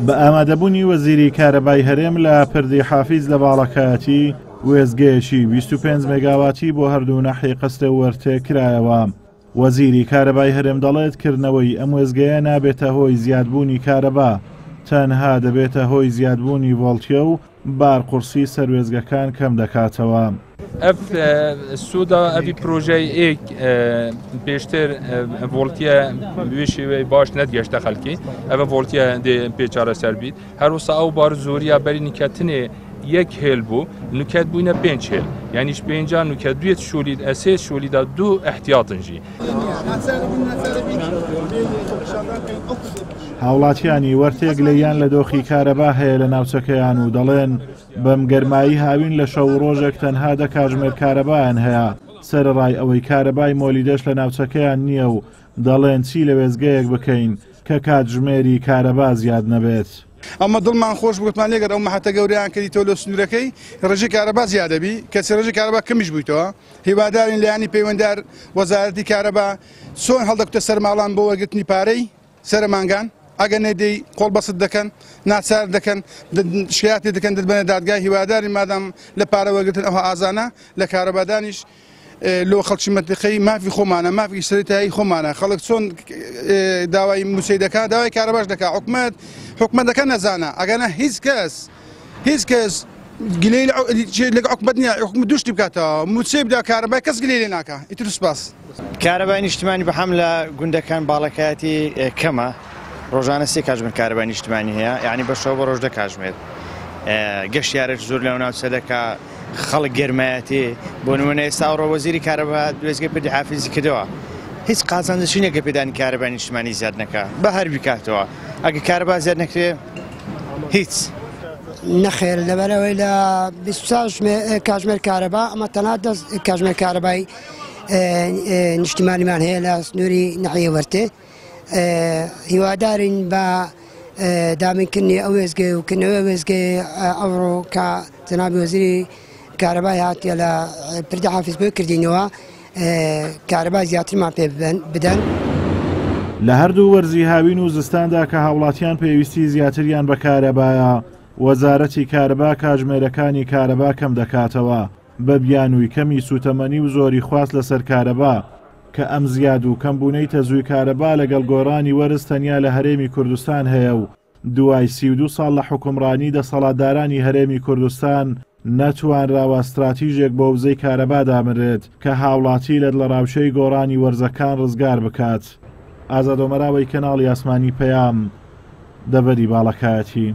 بە ئامادەبوونی وەزیری کارەبای هەرێم لە پردی حافیز لە باڵەکایەتی وێزگەیەکی 25 مێگاواتی بۆ هەردوو ناحیەی قەستە وەرتێ کرایەوە. وەزیری کارەبای هەرێم دەڵێت کردنەوەی ئەم وێزگەیە نابێتە هۆی زیادبوونی کارەبا، تەنها دەبێتە هۆی زیادبوونی ڤۆڵتیە و بارقورسی سەروێزگەکان کەم دەکاتەوە. ئەف سوودا ئەوی پرۆژەی ئێک پێشتر ڤۆڵتیە وێ شێوەی باش نەتگەشتە خەڵکی ئەوە ڤۆڵتیە دێ پێچارە سەر بیت هەروەسا ئەو بار زۆریە بەری نیکەتنێ یەک هێل بوو نوکەت بووینە 5 هێل یعنیش پێنجا نوکەت دوێت شولید ئەسێ شولیدا دوو احتیاطنجی. هاوڵاتیانی وەرتێک لەیان لە دۆخی کارەبا هەیە لە ناوچەکەیان و دەڵێن بەم گەرمایی هاوین لە شەو ڕۆژێک تەنها دە کاتژمێر کارەبایان هەیە سەرڕای ئەوەی کارەبای مۆلیدەش لە ناوچەکەیان نییە و دەڵێن چی لە وێزگەیەک بکەین کە کاتژمێری کارەبا زیاد نەبێت. ئەمە دڵمان خۆش بوتمان لێگەر ئەو مەحەتە گەوریان کردیتەوە لە سنوورەکەی ڕێژی کارەبا زیادەبی کەسی ڕێژی کارەبا کەمیش بوویتەوە هیوادارین لایانی پەیوەنددار وەزارەتی کارەبا چۆن هەڵدەکوتە سەرماڵان بۆ وەرگرتنی پارەی سەرمانگان ئەگەر نەدەی قۆڵ بەست دەکەن ناچار دەکەن شکایەتی دەکەن دەبنە دادگای هیواداری مادام لە پارە وەرگرتن ئەوە ئازانە لە کارەبادانیش لۆ خەڵکی منتیقەی مافی خۆمانە مافی سەرەتایی خۆمانە خەڵک چۆن داوای موسەی دەکات داوای کارەباش دەکات حکومەتەکە نەزانە ئەگەنە هیچ کەس گلەی لەگە حکومەت نییە حکومەت دوشتی بکاتەوە موچەی بدا کارەبای کەس گلەی لێ ناکات ئیتر سوپاس. کارەبای نیشتیمانی بەحەم لە گوندەکان باڵەکایەتی کەمە ڕۆژانە 3 کاتژمێر کارەبای نیشتیمانی هەیە یعنی بە شەو بە ڕۆژ 10 کاتژمێر گەشتیارێک زۆر لەو ناوچە دەکا خەڵک گەرمایەتی بۆ نمونە ئێستا وەزیری کارەبا وێزگەی پردی حافیزی کردەوە هیچ قازانجێکی پێدانی کارەبای نیشتیمانی زیاد نەکا بە هەر بیکاتەوە ئەگە کارەبا زیاد نەکرێ هیچ نەخێر لەبەرەوەی لە 24 کاتژمێر کارەبا ئەمە تەنها 10 کاتژمێر کارەبای نیشتیمانیمان هەیە لە سنووری ناحیە وەرتێ هیوادارین بە دامینکردنی ئەو وێزگەی و کردنەوەی وێزگەی ئەوڕۆ کە جەنابی وەزیری کارەبای هاتیە لە پردی حافیز بۆ کردینەوە کارەبای زیاترمان پێ بدەن. لە هەردوو وەرزی هاوین و زستاندا کە هاوڵاتیان پێویستی زیاتریان بە کارەبایە وەزارەتی کارەبا کاتژمێرەکانی کارەبا کەم دەکاتەوە بە بیانووی کەمی سوتەمەنی و زۆری خواست لەسەر کارەبا کە ئەم زیاد و کەمبوونەی تەزووی کارەبا لەگەڵ گۆڕانی وەرز تەنیا لە هەرێمی کوردستان هەیە و دوای 32 ساڵ لە حکومڕانی دەسەڵاتدارانی هەرێمی کوردستان نەتوانراوە استراتیژێک بۆ وزەی کارەبا دامرێت کە هاوڵاتی لە ڕاوچەی گۆڕانی وەرزەکان ڕزگار بکات. ئازادۆمەراوەی کەناڵی ئاسمانی پەیام دەبەری باڵەکایەتی.